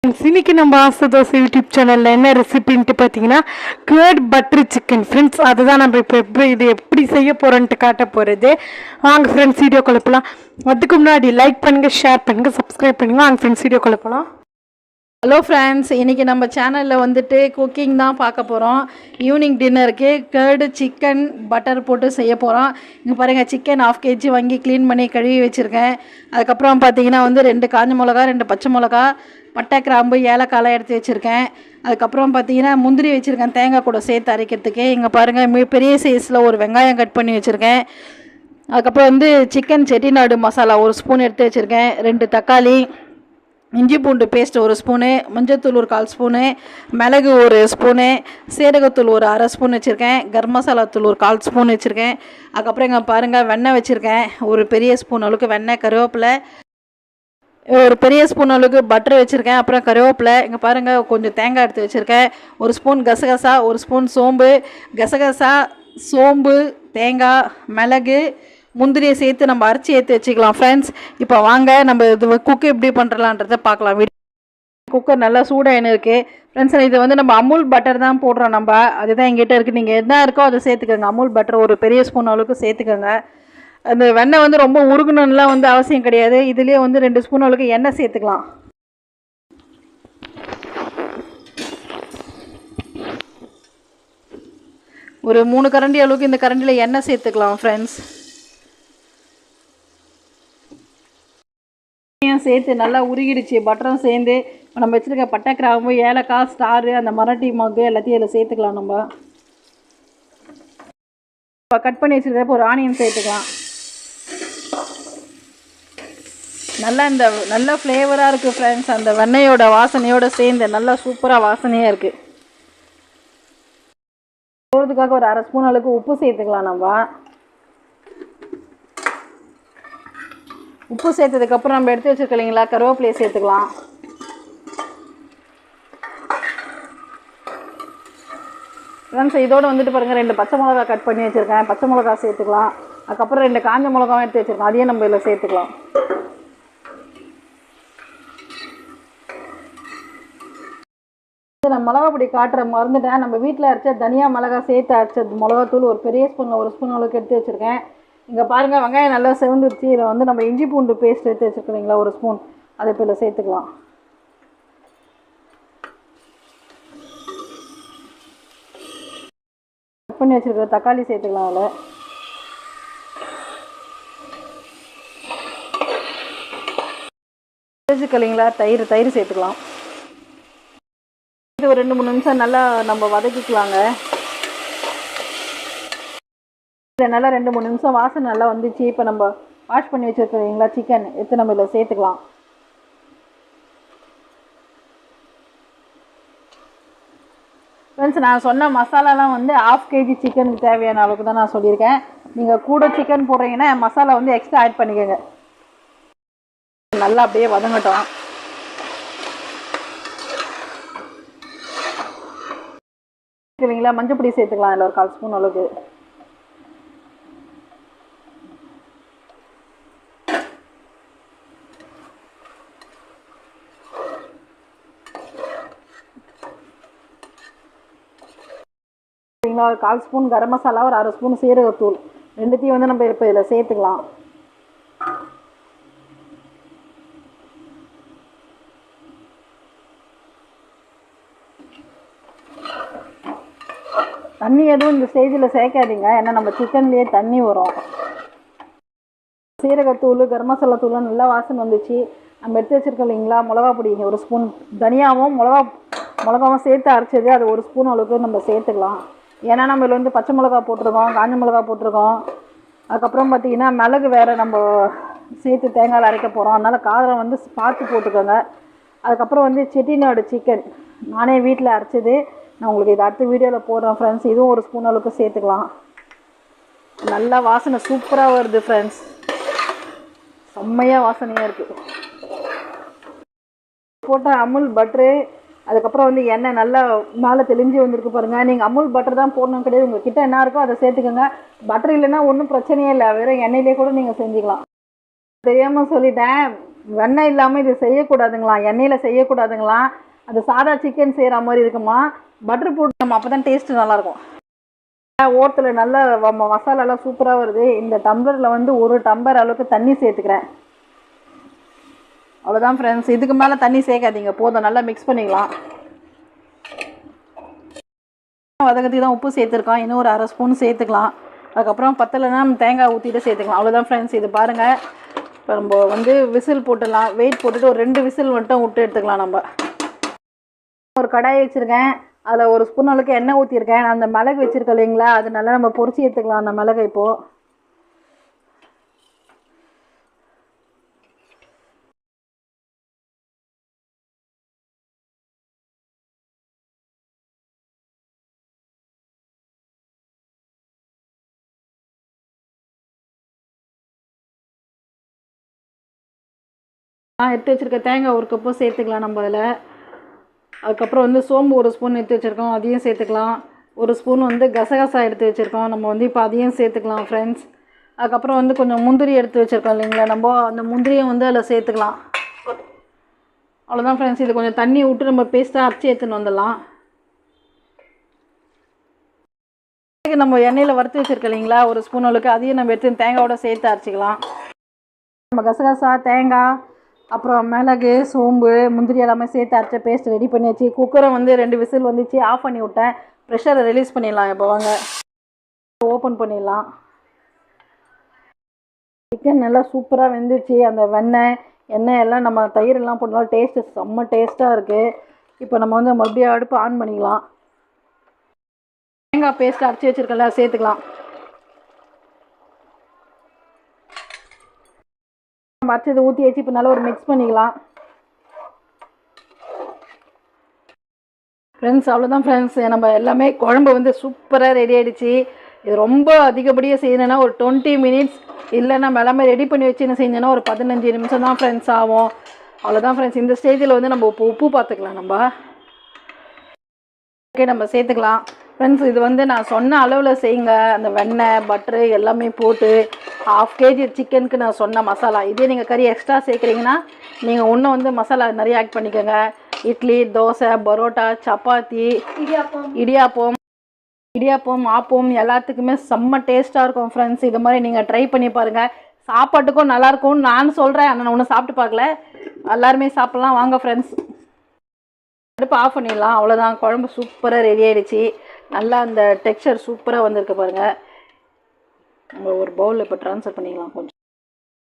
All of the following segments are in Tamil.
இன்னைக்கு நம்ம ஆசை தோசை யூடியூப் சேனலில் என்ன ரெசிபின்ட்டு பார்த்தீங்கன்னா கேர்ட் பட்டர் சிக்கன் ஃப்ரெண்ட்ஸ். அதுதான் நம்ம இப்போ இது எப்படி செய்ய போகிறோன்ட்டு காட்ட போகிறது. வாங்க ஃப்ரெண்ட்ஸ் வீடியோ கொள்ளப்பலாம். அதுக்கு முன்னாடி லைக் பண்ணுங்கள், ஷேர் பண்ணுங்கள், சப்ஸ்கிரைப் பண்ணுங்கள். வாங்க ஃப்ரெண்ட்ஸ் வீடியோ கொள்ளப்பலாம். ஹலோ ஃப்ரெண்ட்ஸ், இன்றைக்கி நம்ம சேனலில் வந்துட்டு குக்கிங் தான் பார்க்க போகிறோம். ஈவினிங் டின்னருக்கு கேர்டு சிக்கன் பட்டர் போட்டு செய்ய போகிறோம். இங்கே பாருங்கள், சிக்கன் 1/2 kg வாங்கி க்ளீன் பண்ணி கழுவி வச்சுருக்கேன். அதுக்கப்புறம் பார்த்தீங்கன்னா 2 காஞ்ச மிளகா, 2 பச்சை மிளகா, பட்டை, கிராம்பு, ஏலக்காய் எடுத்து வச்சுருக்கேன். அதுக்கப்புறம் பார்த்தீங்கன்னா முந்திரி வச்சுருக்கேன், தேங்காய் கூட சேர்த்து அரைக்கிறதுக்கு. இங்கே பாருங்கள், பெரிய சைஸில் ஒரு வெங்காயம் கட் பண்ணி வச்சுருக்கேன். அதுக்கப்புறம் சிக்கன் செட்டிநாடு மசாலா 1 ஸ்பூன் எடுத்து வச்சுருக்கேன். 2 தக்காளி, இஞ்சி பூண்டு பேஸ்ட் 1 ஸ்பூனு, மஞ்சள்தூள் 1/4 ஸ்பூனு, மிளகு 1 ஸ்பூனு, சீரகத்தூள் 1 1/2 ஸ்பூன் வச்சுருக்கேன், கரம் மசாலா தூள் 1/4 ஸ்பூன் வச்சுருக்கேன். அதுக்கப்புறம் இங்கே பாருங்கள், வெண்ணெய் வச்சுருக்கேன், ஒரு பெரிய ஸ்பூன் அளவுக்கு வெண்ணெய், கருவேப்பிலை, ஒரு பெரிய ஸ்பூன் அளவுக்கு பட்டர் வச்சுருக்கேன், அப்புறம் கருவேப்பிலை. இங்கே பாருங்கள், கொஞ்சம் தேங்காய் எடுத்து வச்சுருக்கேன், 1 ஸ்பூன் கசகசா, 1 ஸ்பூன் சோம்பு. கசகசா, சோம்பு, தேங்காய், மிளகு, முந்திரியை சேர்த்து நம்ம அரைச்சி ஏற்றி வச்சுக்கலாம் ஃப்ரெண்ட்ஸ். இப்போ வாங்க நம்ம இது குக்கு எப்படி பண்ணுறலான்றதை பார்க்கலாம். குக்கர் நல்லா சூடாக இருக்குது ஃப்ரெண்ட்ஸ். இது நம்ம அமுல் பட்டர் தான் போடுறோம். நம்ம அதுதான் எங்கிட்ட இருக்குது. நீங்கள் என்ன இருக்கோ அதை சேர்த்துக்கோங்க. அமுல் பட்டர் ஒரு பெரிய ஸ்பூன் அளவுக்கு சேர்த்துக்கோங்க. அந்த வெண்ணெய் ரொம்ப உருகணும்லாம் அவசியம் கிடையாது. இதுலேயே 2 ஸ்பூன் அளவுக்கு எண்ணெய் சேர்த்துக்கலாம். ஒரு 3 கரண்டி அளவுக்கு இந்த கரண்டியில் எண்ணெய் சேர்த்துக்கலாம் ஃப்ரெண்ட்ஸ். சேர்த்து நல்லா உருகிடுச்சு, பட்டரும் சேர்ந்து. இப்போ நம்ம வச்சுருக்க பட்டை, கிராம்பு, ஏலக்காய், ஸ்டாரு, அந்த மராட்டி மொக்கு எல்லாத்தையும் இதில் சேர்த்துக்கலாம். நம்ம இப்போ கட் பண்ணி வச்சுருக்க ஒரு ஆனியன் சேர்த்துக்கலாம். நல்ல ஃப்ளேவராக இருக்குது ஃப்ரெண்ட்ஸ். அந்த வெண்ணெயோட வாசனையோடு சேர்ந்து நல்லா சூப்பராக வாசனையாக இருக்குது. போகிறதுக்காக ஒரு 1/2 ஸ்பூன் அளவுக்கு உப்பு சேர்த்துக்கலாம். நம்ம உப்பு சேர்த்ததுக்கப்புறம் நம்ம எடுத்து வச்சுருக்க இல்லைங்களா, கருவேப்பிலையை சேர்த்துக்கலாம். ஃப்ரெண்ட்ஸ், இதோடு பாருங்கள், 2 பச்சை மிளகா கட் பண்ணி வச்சுருக்கேன், பச்சை மிளகா சேர்த்துக்கலாம். அதுக்கப்புறம் 2 காஞ்ச மிளகாவும் எடுத்து வச்சுருக்கோம், அதையும் நம்ம இதில் சேர்த்துக்கலாம். நான் மிளகா பொடி காட்டுற மறந்துட்டேன். நம்ம வீட்டில் அரைச்ச தனியாக மிளகா சேர்த்து அரைச்சது மிளகாத்தூள் ஒரு பெரிய ஸ்பூனில் 1 ஸ்பூன் அளவுக்கு எடுத்து வச்சுருக்கேன். இங்கே பாருங்கள், வெங்காயம் நல்லா செவந்துருச்சு. இதில் நம்ம இஞ்சி பூண்டு பேஸ்ட் எடுத்து வச்சுருக்கீங்களா 1 ஸ்பூன், அதை இப்போ இதில் சேர்த்துக்கலாம். கட் பண்ணி வச்சுருக்கிற தக்காளி சேர்த்துக்கலாம். அதில் வச்சுக்கலிங்களா தயிர் சேர்த்துக்கலாம். இது ஒரு 2-3 நிமிஷம் நல்லா நம்ம வதக்கிக்கலாங்க. இதில் நல்லா 2-3 நிமிஷம் வாசனை நல்லா வந்துச்சு. இப்போ நம்ம வாஷ் பண்ணி வச்சுருக்கீங்களா சிக்கன் எடுத்து நம்ம இதில் சேர்த்துக்கலாம். ஃப்ரெண்ட்ஸ், நான் சொன்ன மசாலாலாம் 1/2 kg சிக்கனுக்கு தேவையான அளவுக்கு தான் நான் சொல்லியிருக்கேன். நீங்கள் கூட சிக்கன் போடுறீங்கன்னா மசாலா எக்ஸ்ட்ரா ஆட் பண்ணிக்கோங்க. நல்லா அப்படியே வதங்கட்டும். இல்லைங்களா, மஞ்சள் பொடி சேர்த்துக்கலாம். அதில் ஒரு 1/4 ஸ்பூன் அளவுக்கு. ஒரு 1/4 ஸ்பூன் கரம் மசாலா, ஒரு 1/2 ஸ்பூன் சீரகத்தூள், ரெண்டுத்தையும் நம்ம இப்போ இதில் சேர்த்துக்கலாம். தண்ணி எதுவும் இந்த ஸ்டேஜில் சேர்க்காதீங்க, ஏன்னா நம்ம சிக்கன்லேயே தண்ணி வரும். சீரகத்தூள், கரம் மசாலா தூள் நல்லா வாசனை வந்துச்சு. நம்ம எடுத்து வச்சுருக்கோம் இல்லைங்களா மிளகா பொடி 1 ஸ்பூன், தனியாகவும் மிளகாவும் சேர்த்து அரைச்சது அது 1 ஸ்பூன் அளவுக்கு நம்ம சேர்த்துக்கலாம். ஏன்னா நம்ம இதில் பச்சை மிளகா போட்டிருக்கோம், காஞ்ச மிளகா போட்டிருக்கோம். அதுக்கப்புறம் பார்த்திங்கன்னா மிளகு வேறு நம்ம சேர்த்து தேங்காயில் அரைக்க போகிறோம். அதனால் காரம் பார்த்து போட்டுக்கோங்க. அதுக்கப்புறம் செட்டிநாடு சிக்கன் நானே வீட்டில் அரைச்சது. நான் உங்களுக்கு இதை அடுத்த வீடியோவில் போடுறேன் ஃப்ரெண்ட்ஸ். இதுவும் 1 ஸ்பூன் அளவுக்கு சேர்த்துக்கலாம். நல்லா வாசனை சூப்பராக வருது ஃப்ரெண்ட்ஸ், செம்மையாக வாசனையாக இருக்குது. போட்ட அமுல் பட்ரு, அதுக்கப்புறம் எண்ணெய் நல்லா மேலே தெளிஞ்சு வந்திருக்கு பாருங்கள். நீங்கள் அமுல் பட்டர் தான் போடணும் கிடையாது, உங்கள் கிட்டே என்ன இருக்கோ அதை சேர்த்துக்கோங்க. பட்டர் இல்லைன்னா ஒன்றும் பிரச்சனையே இல்லை, வெறும் எண்ணெயிலே கூட நீங்கள் செஞ்சுக்கலாம். தெரியாமல் சொல்லிட்டேன், வெண்ணெய் இல்லாமல் இது செய்யக்கூடாதுங்களா, எண்ணெயில் செய்யக்கூடாதுங்களா. அது சாதா சிக்கன் செய்கிற மாதிரி இருக்குமா. பட்டர் போட்டு நம்ம அப்போ தான் டேஸ்ட்டு நல்லாயிருக்கும். ஓரத்தில் நல்லா மசாலாலாம் சூப்பராக வருது. இந்த டம்ளரில் வந்து 1 டம்ளர் அளவுக்கு தண்ணி சேர்த்துக்கிறேன். அவ்வளோதான் ஃப்ரெண்ட்ஸ். இதுக்கு மேலே தண்ணி சேர்க்காதீங்க, போதும். நல்லா மிக்ஸ் பண்ணிக்கலாம். வதக்கத்துக்கு தான் உப்பு சேர்த்துருக்கோம், இன்னும் ஒரு 1/2 ஸ்பூன் சேர்த்துக்கலாம். அதுக்கப்புறம் பத்தலைன்னா நம்ம தேங்காய் ஊற்றிட்டு சேர்த்துக்கலாம். அவ்வளோதான் ஃப்ரெண்ட்ஸ். இது பாருங்கள். இப்போ நம்ம வந்து விசில் போட்டுடலாம். வெயிட் போட்டுட்டு ஒரு 2 விசில் மட்டும் விட்டு எடுத்துக்கலாம். நம்ம ஒரு கடாயை வச்சுருக்கேன், அதில் 1 ஸ்பூன் அளவுக்கு எண்ணெய் ஊற்றிருக்கேன். அந்த மிளகு வச்சுருக்கேன் இல்லைங்களா, அது நல்லா நம்ம பொரிச்சு எடுத்துக்கலாம். அந்த மிளகை இப்போது எடுத்து வச்சுருக்க தேங்காய் 1 கப்பு சேர்த்துக்கலாம் நம்ம அதில். அதுக்கப்புறம் வந்து சோம்பு 1 ஸ்பூன் எடுத்து வச்சுருக்கோம், அதையும் சேர்த்துக்கலாம். 1 ஸ்பூன் வந்து கசகசா எடுத்து வச்சுருக்கோம், நம்ம வந்து இப்போ அதையும் சேர்த்துக்கலாம் ஃப்ரெண்ட்ஸ். அதுக்கப்புறம் வந்து கொஞ்சம் முந்திரி எடுத்து வச்சுருக்கோம் இல்லைங்களா, நம்ம அந்த முந்திரியை வந்து அதில் சேர்த்துக்கலாம். அவ்வளோதான் ஃப்ரெண்ட்ஸ். இது கொஞ்சம் தண்ணி விட்டு நம்ம பேஸ்ட்டாக அரைச்சி எடுத்துன்னு வந்துடலாம். நம்ம எண்ணெயில் வறுத்து வச்சுருக்கோம் இல்லைங்களா 1 ஸ்பூன் அளவுக்கு, அதையும் நம்ம எடுத்து தேங்காயோட சேர்த்து அரைச்சிக்கலாம். நம்ம கசகசா, தேங்காய், அப்புறம் மிளகு, சோம்பு, முந்திரி எல்லாமே சேர்த்து அரைச்ச பேஸ்ட் ரெடி பண்ணி வச்சு குக்கரை வந்து 2 விசில் வந்துச்சு, ஆஃப் பண்ணி விட்டேன். ப்ரெஷரை ரிலீஸ் பண்ணிடலாம். இப்போ வாங்க ஓப்பன் பண்ணிடலாம். சிக்கன் நல்லா சூப்பராக வெந்துச்சு. அந்த எண்ணெய் எல்லாம் நம்ம தயிரெல்லாம் போட்டாலும் டேஸ்ட்டு செம்ம டேஸ்ட்டாக இருக்குது. இப்போ நம்ம வந்து மறுபடியும் அடுப்பு ஆன் பண்ணிக்கலாம். தேங்காய் பேஸ்ட் அரைச்சி வச்சுருக்கல சேர்த்துக்கலாம். அரைச்சதை ஊற்றி வச்சு இப்போ நல்லா ஒரு மிக்ஸ் பண்ணிக்கலாம் ஃப்ரெண்ட்ஸ். அவ்வளோதான் ஃப்ரெண்ட்ஸ். நம்ம எல்லாமே குழம்பு வந்து சூப்பராக ரெடி ஆகிடுச்சு. இது ரொம்ப அதிகப்படியாக செய்யணுன்னா ஒரு 20 மினிட்ஸ், இல்லைன்னா நம்ம எல்லாமே ரெடி பண்ணி வச்சு என்ன செஞ்சோன்னா ஒரு 15 நிமிஷம் தான் ஃப்ரெண்ட்ஸ் ஆகும். அவ்வளோதான் ஃப்ரெண்ட்ஸ். இந்த ஸ்டேஜில் வந்து நம்ம உப்பு பார்த்துக்கலாம். நம்ம ஓகே நம்ம சேர்த்துக்கலாம் ஃப்ரெண்ட்ஸ். இது வந்து நான் சொன்ன அளவில் செய்யுங்க. அந்த வெண்ணெய், பட்டரு எல்லாமே போட்டு 1/2 kg சிக்கனுக்கு நான் சொன்ன மசாலா. இதே நீங்கள் கறி எக்ஸ்ட்ரா சேர்க்குறீங்கன்னா நீங்கள் இன்னும் வந்து மசாலா நிறைய ஆட் பண்ணிக்கோங்க. இட்லி, தோசை, பரோட்டா, சப்பாத்தி, இடியாப்பம், ஆப்பம் எல்லாத்துக்குமே செம்ம டேஸ்ட்டாக இருக்கும் ஃப்ரெண்ட்ஸ். இது மாதிரி நீங்கள் ட்ரை பண்ணி பாருங்கள். சாப்பாட்டுக்கும் நல்லாயிருக்கும்னு நான் சொல்கிறேன். ஆனால் நான் ஒன்றும் சாப்பிட்டு பார்க்கல. எல்லாருமே சாப்பிட்லாம் வாங்க ஃப்ரெண்ட்ஸ். அடுப்பு ஆஃப் பண்ணிடலாம். அவ்வளோதான். குழம்பு சூப்பராக ரெடி ஆகிடுச்சு. நல்லா அந்த டெக்ஸ்சர் சூப்பராக வந்திருக்கு பாருங்கள். நம்ம ஒரு பவுலில் இப்போ ட்ரான்ஸ்ஃபர் பண்ணிக்கலாம். கொஞ்சம்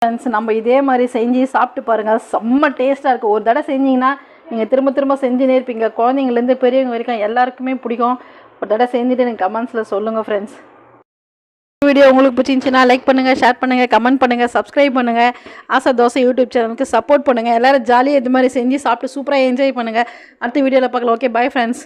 ஃப்ரெண்ட்ஸ் நம்ம இதே மாதிரி செஞ்சு சாப்பிட்டு பாருங்கள். செம்ம டேஸ்ட்டாக இருக்குது. ஒரு தடவை செஞ்சிங்கன்னா நீங்கள் திரும்ப திரும்ப செஞ்சுனே இருப்பீங்க. குழந்தைங்கலேருந்து பெரியவங்க வரைக்கும் எல்லாருக்குமே பிடிக்கும். ஒரு தடவை செஞ்சுட்டு எனக்கு கமெண்ட்ஸில் சொல்லுங்கள் ஃப்ரெண்ட்ஸ். வீடியோ உங்களுக்கு பிடிச்சிருந்துச்சுன்னா லைக் பண்ணுங்கள், ஷேர் பண்ணுங்கள், கமெண்ட் பண்ணுங்கள், சப்ஸ்கிரைப் பண்ணுங்கள். ஆசை தோசை யூடியூப் சேனலுக்கு சப்போர்ட் பண்ணுங்கள். எல்லோரும் ஜாலியாக இது மாதிரி செஞ்சு சாப்பிட்டு சூப்பராக என்ஜாய் பண்ணுங்கள். அடுத்த வீடியோவில் பார்க்கலாம். Okay, bye friends.